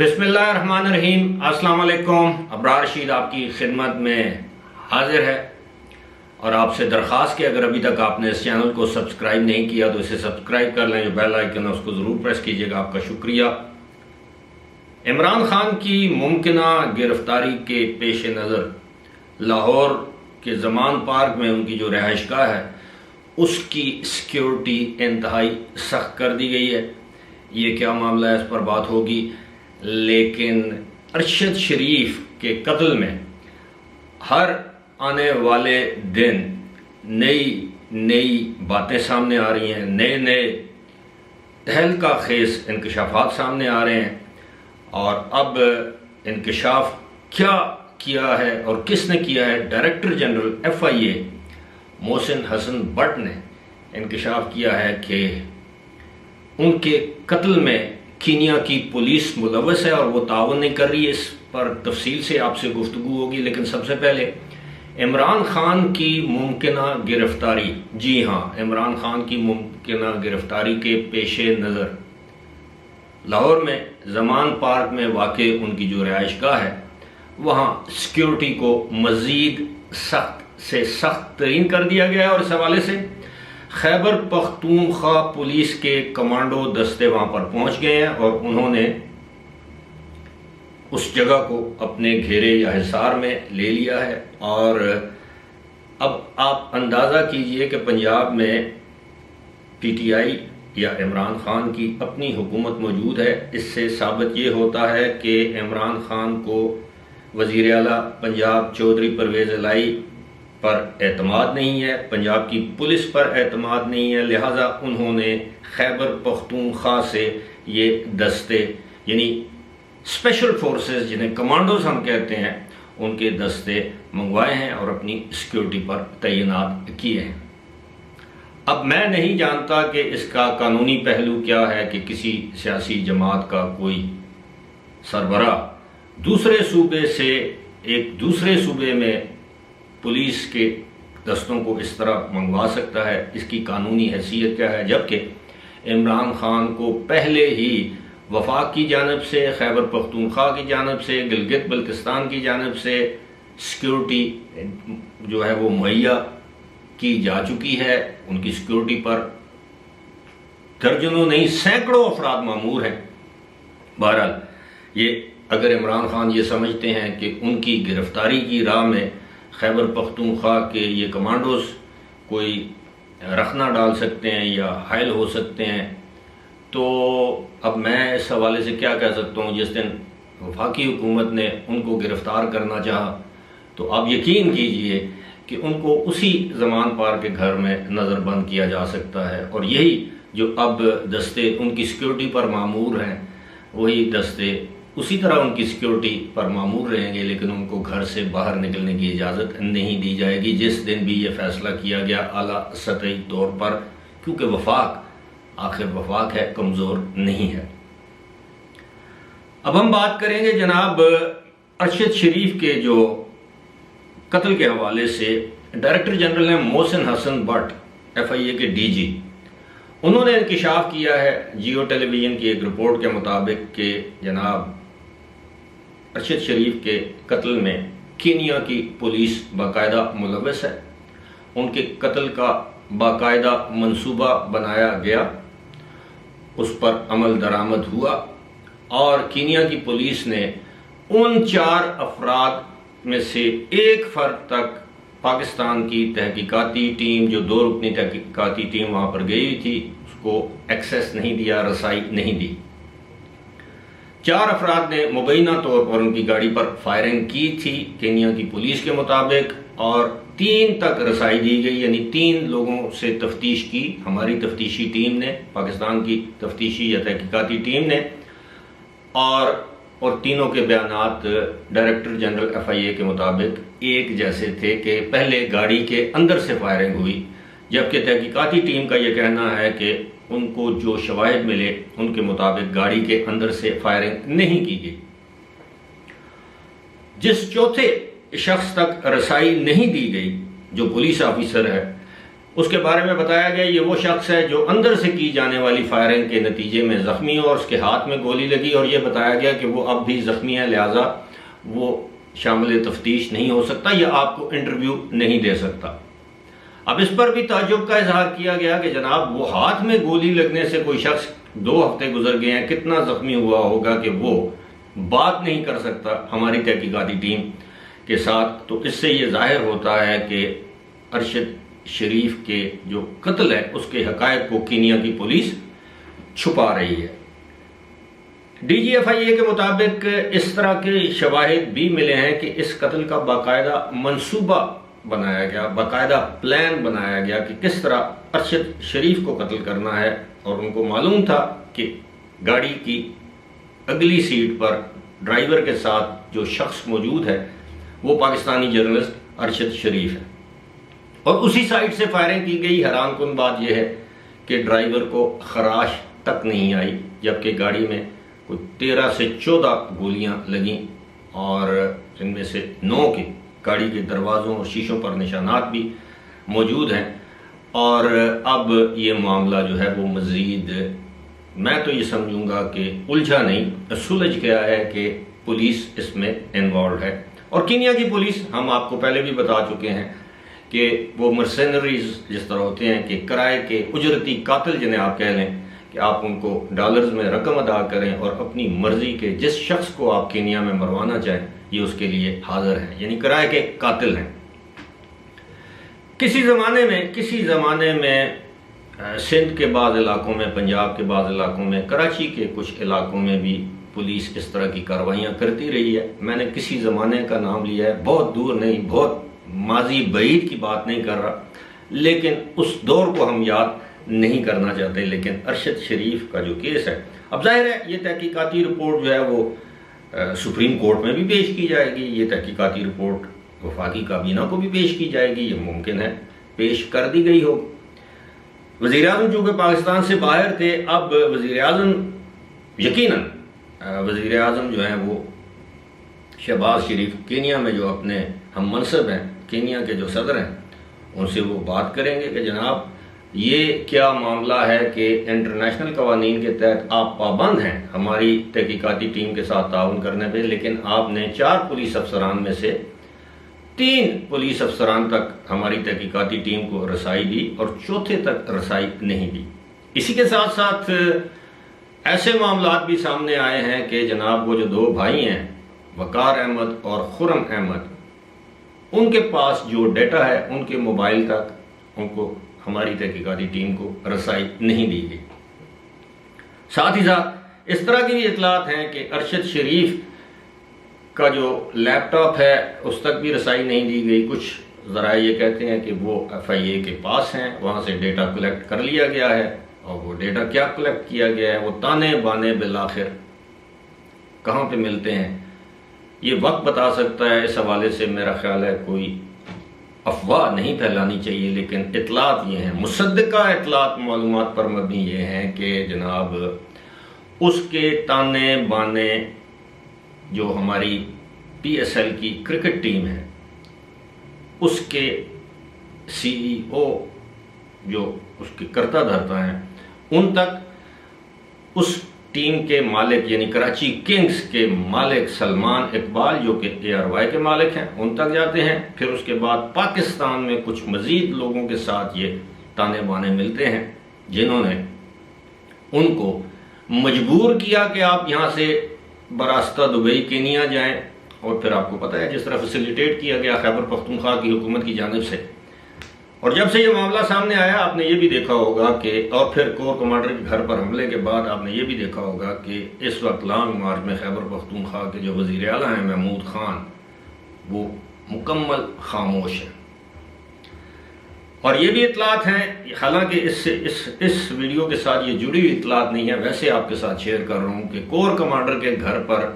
بسم اللہ الرحمن الرحیم۔ السلام علیکم۔ ابرار رشید آپ کی خدمت میں حاضر ہے اور آپ سے درخواست کہ اگر ابھی تک آپ نے اس چینل کو سبسکرائب نہیں کیا تو اسے سبسکرائب کر لیں، جو بیل آئیکن ہے اس کو ضرور پریس کیجیے گا۔ آپ کا شکریہ۔ عمران خان کی ممکنہ گرفتاری کے پیش نظر لاہور کے زمان پارک میں ان کی جو رہائش گاہ ہے اس کی سیکیورٹی انتہائی سخت کر دی گئی ہے۔ یہ کیا معاملہ ہے اس پر بات ہوگی، لیکن ارشد شریف کے قتل میں ہر آنے والے دن نئی باتیں سامنے آ رہی ہیں، نئے تہلکہ خیز انکشافات سامنے آ رہے ہیں، اور اب انکشاف کیا کیا ہے اور کس نے کیا ہے؟ Director general FIA Mohsin Hassan Butt نے انکشاف کیا ہے کہ ان کے قتل میں کینیا کی پولیس ملوث ہے اور وہ تعاون نہیں کر رہی ہے۔ اس پر تفصیل سے آپ سے گفتگو ہوگی، لیکن سب سے پہلے عمران خان کی ممکنہ گرفتاری، جی ہاں، عمران خان کی ممکنہ گرفتاری کے پیش نظر لاہور میں زمان پارک میں واقع ان کی جو رہائش گاہ ہے وہاں سیکیورٹی کو مزید سخت سے سخت ترین کر دیا گیا ہے، اور اس حوالے سے خیبر پختونخوا پولیس کے کمانڈو دستے وہاں پر پہنچ گئے ہیں اور انہوں نے اس جگہ کو اپنے گھیرے یا حصار میں لے لیا ہے۔ اور اب آپ اندازہ کیجئے کہ پنجاب میں PTI یا عمران خان کی اپنی حکومت موجود ہے۔ اس سے ثابت یہ ہوتا ہے کہ عمران خان کو وزیر اعلیٰ پنجاب چودھری پرویز الہی پر اعتماد نہیں ہے، پنجاب کی پولیس پر اعتماد نہیں ہے، لہٰذا انہوں نے خیبر پختونخوا سے یہ دستے یعنی اسپیشل فورسز جنہیں کمانڈوز ہم کہتے ہیں ان کے دستے منگوائے ہیں اور اپنی سیکیورٹی پر تعینات کیے ہیں۔ اب میں نہیں جانتا کہ اس کا قانونی پہلو کیا ہے کہ کسی سیاسی جماعت کا کوئی سربراہ دوسرے صوبے سے ایک دوسرے صوبے میں پولیس کے دستوں کو اس طرح منگوا سکتا ہے، اس کی قانونی حیثیت کیا ہے، جبکہ عمران خان کو پہلے ہی وفاق کی جانب سے، خیبر پختونخوا کی جانب سے، گلگت بلتستان کی جانب سے سیکیورٹی جو ہے وہ مہیا کی جا چکی ہے۔ ان کی سیکیورٹی پر درجنوں نہیں سینکڑوں افراد مامور ہیں۔ بہرحال یہ اگر عمران خان یہ سمجھتے ہیں کہ ان کی گرفتاری کی راہ میں خیبر پختونخوا کے یہ کمانڈوز کوئی رخنہ ڈال سکتے ہیں یا حائل ہو سکتے ہیں، تو اب میں اس حوالے سے کیا کہہ سکتا ہوں؟ جس دن وفاقی حکومت نے ان کو گرفتار کرنا چاہا تو آپ یقین کیجئے کہ ان کو اسی زمان پار کے گھر میں نظر بند کیا جا سکتا ہے، اور یہی جو اب دستے ان کی سیکیورٹی پر مامور ہیں وہی دستے اسی طرح ان کی سیکیورٹی پر مامور رہیں گے، لیکن ان کو گھر سے باہر نکلنے کی اجازت نہیں دی جائے گی جس دن بھی یہ فیصلہ کیا گیا اعلیٰ سطحی طور پر، کیونکہ وفاق آخر وفاق ہے، کمزور نہیں ہے۔ اب ہم بات کریں گے جناب ارشد شریف کے جو قتل کے حوالے سے ڈائریکٹر جنرل ہیں محسن حسن بٹ FIA کے DG، انہوں نے انکشاف کیا ہے جیو ٹیلی ویژن کی ایک رپورٹ کے مطابق کہ جناب ارشد شریف کے قتل میں کینیا کی پولیس باقاعدہ ملوث ہے، ان کے قتل کا باقاعدہ منصوبہ بنایا گیا، اس پر عمل درآمد ہوا، اور کینیا کی پولیس نے ان 4 افراد میں سے ایک فرد تک پاکستان کی تحقیقاتی ٹیم جو 2 رکنی تحقیقاتی ٹیم وہاں پر گئی تھی اس کو ایکسیس نہیں دیا، رسائی نہیں دی۔ 4 افراد نے مبینہ طور پر ان کی گاڑی پر فائرنگ کی تھی کینیا کی پولیس کے مطابق، اور 3 تک رسائی دی گئی، یعنی 3 لوگوں سے تفتیش کی ہماری تفتیشی ٹیم نے، پاکستان کی تفتیشی یا تحقیقاتی ٹیم نے، اور تینوں کے بیانات ڈائریکٹر جنرل FIA کے مطابق ایک جیسے تھے کہ پہلے گاڑی کے اندر سے فائرنگ ہوئی، جبکہ تحقیقاتی ٹیم کا یہ کہنا ہے کہ ان کو جو شواہد ملے ان کے مطابق گاڑی کے اندر سے فائرنگ نہیں کی گئی۔ جس چوتھے شخص تک رسائی نہیں دی گئی جو پولیس آفیسر ہے، اس کے بارے میں بتایا گیا یہ وہ شخص ہے جو اندر سے کی جانے والی فائرنگ کے نتیجے میں زخمی ہو اور اس کے ہاتھ میں گولی لگی، اور یہ بتایا گیا کہ وہ اب بھی زخمی ہے، لہٰذا وہ شامل تفتیش نہیں ہو سکتا یا آپ کو انٹرویو نہیں دے سکتا۔ اب اس پر بھی تعجب کا اظہار کیا گیا کہ جناب وہ ہاتھ میں گولی لگنے سے کوئی شخص 2 ہفتے گزر گئے ہیں، کتنا زخمی ہوا ہوگا کہ وہ بات نہیں کر سکتا ہماری تحقیقاتی ٹیم کے ساتھ۔ تو اس سے یہ ظاہر ہوتا ہے کہ ارشد شریف کے جو قتل ہے اس کے حقائق کو کینیا کی پولیس چھپا رہی ہے۔ ڈی جی ایف آئی اے کے مطابق اس طرح کے شواہد بھی ملے ہیں کہ اس قتل کا باقاعدہ منصوبہ بنایا گیا، باقاعدہ پلان بنایا گیا کہ کس طرح ارشد شریف کو قتل کرنا ہے، اور ان کو معلوم تھا کہ گاڑی کی اگلی سیٹ پر ڈرائیور کے ساتھ جو شخص موجود ہے وہ پاکستانی جرنلسٹ ارشد شریف ہے، اور اسی سائڈ سے فائرنگ کی گئی۔ حیران کن بات یہ ہے کہ ڈرائیور کو خراش تک نہیں آئی، جبکہ گاڑی میں کوئی 13 سے 14 گولیاں لگیں، اور ان میں سے 9 کی گاڑی کے دروازوں اور شیشوں پر نشانات بھی موجود ہیں۔ اور اب یہ معاملہ جو ہے وہ مزید، میں تو یہ سمجھوں گا کہ الجھا نہیں، سلجھ گیا ہے کہ پولیس اس میں انوالوڈ ہے۔ اور کینیا کی پولیس، ہم آپ کو پہلے بھی بتا چکے ہیں کہ وہ مرسنریز جس طرح ہوتے ہیں کہ کرائے کے اجرتی قاتل جنہیں آپ کہہ لیں، کہ آپ ان کو ڈالرز میں رقم ادا کریں اور اپنی مرضی کے جس شخص کو آپ کینیا میں مروانا چاہیں یہ اس کے لیے حاضر ہیں، یعنی کرائے کے قاتل ہیں۔ کسی زمانے میں سندھ کے بعض علاقوں میں، پنجاب کے بعض علاقوں میں، کراچی کے کچھ علاقوں میں بھی پولیس اس طرح کی کارروائیاں کرتی رہی ہے۔ میں نے کسی زمانے کا نام لیا ہے، بہت دور نہیں، بہت ماضی بعید کی بات نہیں کر رہا، لیکن اس دور کو ہم یاد نہیں کرنا چاہتے۔ لیکن ارشد شریف کا جو کیس ہے، اب ظاہر ہے یہ تحقیقاتی رپورٹ جو ہے وہ سپریم کورٹ میں بھی پیش کی جائے گی، یہ تحقیقاتی رپورٹ وفاقی کابینہ کو بھی پیش کی جائے گی، یہ ممکن ہے پیش کر دی گئی ہو۔ وزیر اعظم چونکہ پاکستان سے باہر تھے، اب وزیر اعظم یقیناً وزیر اعظم جو ہیں وہ شہباز شریف کینیا میں جو اپنے ہم منصب ہیں، کینیا کے جو صدر ہیں، ان سے وہ بات کریں گے کہ جناب یہ کیا معاملہ ہے کہ انٹرنیشنل قوانین کے تحت آپ پابند ہیں ہماری تحقیقاتی ٹیم کے ساتھ تعاون کرنے پہ، لیکن آپ نے 4 پولیس افسران میں سے 3 پولیس افسران تک ہماری تحقیقاتی ٹیم کو رسائی دی اور 4تھے تک رسائی نہیں دی۔ اسی کے ساتھ ساتھ ایسے معاملات بھی سامنے آئے ہیں کہ جناب وہ جو 2 بھائی ہیں وقار احمد اور خرم احمد، ان کے پاس جو ڈیٹا ہے ان کے موبائل تک ان کو ہماری تحقیقاتی ٹیم کو رسائی نہیں دی گئی۔ ساتھ ہی ساتھ اس طرح کی بھی اطلاعات ہیں کہ ارشد شریف کا جو لیپ ٹاپ ہے اس تک بھی رسائی نہیں دی گئی۔ کچھ ذرائع یہ کہتے ہیں کہ وہ ایف آئی اے کے پاس ہیں، وہاں سے ڈیٹا کلیکٹ کر لیا گیا ہے، اور وہ ڈیٹا کیا کلیکٹ کیا گیا ہے، وہ تانے بانے بالآخر کہاں پہ ملتے ہیں یہ وقت بتا سکتا ہے۔ اس حوالے سے میرا خیال ہے کوئی افواہ نہیں پھیلانی چاہیے، لیکن اطلاعات یہ ہیں، مصدقہ اطلاعات معلومات پر مبنی یہ ہیں کہ جناب اس کے تانے بانے جو ہماری پی ایس ایل کی کرکٹ ٹیم ہے، اس کے سی ای او جو اس کے کرتا دھرتا ہیں، ان تک اس ٹیم کے مالک یعنی کراچی کنگز کے مالک سلمان اقبال جو کہ اے آر وائی کے مالک ہیں، ان تک جاتے ہیں۔ پھر اس کے بعد پاکستان میں کچھ مزید لوگوں کے ساتھ یہ تانے بانے ملتے ہیں، جنہوں نے ان کو مجبور کیا کہ آپ یہاں سے براستہ دبئی کینیا جائیں، اور پھر آپ کو پتہ ہے جس طرح فیسیلیٹیٹ کیا گیا خیبر پختونخوا کی حکومت کی جانب سے۔ اور جب سے یہ معاملہ سامنے آیا آپ نے یہ بھی دیکھا ہوگا کہ، اور پھر کور کمانڈر کے گھر پر حملے کے بعد آپ نے یہ بھی دیکھا ہوگا کہ اس وقت لانگ مارچ میں خیبر پختونخوا کے جو وزیر اعلیٰ ہیں محمود خان، وہ مکمل خاموش ہیں۔ اور یہ بھی اطلاعات ہیں، حالانکہ اس ویڈیو کے ساتھ یہ جڑی ہوئی اطلاعات نہیں ہے، ویسے آپ کے ساتھ شیئر کر رہا ہوں کہ کور کمانڈر کے گھر پر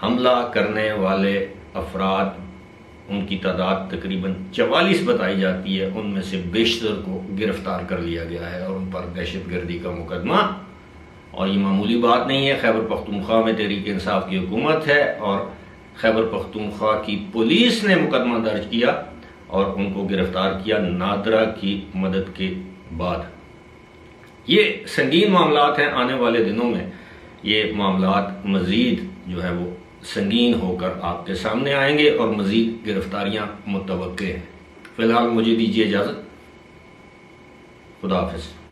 حملہ کرنے والے افراد، ان کی تعداد تقریباً 44 بتائی جاتی ہے، ان میں سے بیشتر کو گرفتار کر لیا گیا ہے اور ان پر دہشت گردی کا مقدمہ، اور یہ معمولی بات نہیں ہے۔ خیبر پختونخوا میں تحریک انصاف کی حکومت ہے اور خیبر پختونخوا کی پولیس نے مقدمہ درج کیا، اور ان کو گرفتار کیا نادرا کی مدد کے بعد۔ یہ سنگین معاملات ہیں، آنے والے دنوں میں یہ معاملات مزید جو ہے وہ سنگین ہو کر آپ کے سامنے آئیں گے اور مزید گرفتاریاں متوقع ہیں۔ فی الحال مجھے دیجیے اجازت، خدا حافظ۔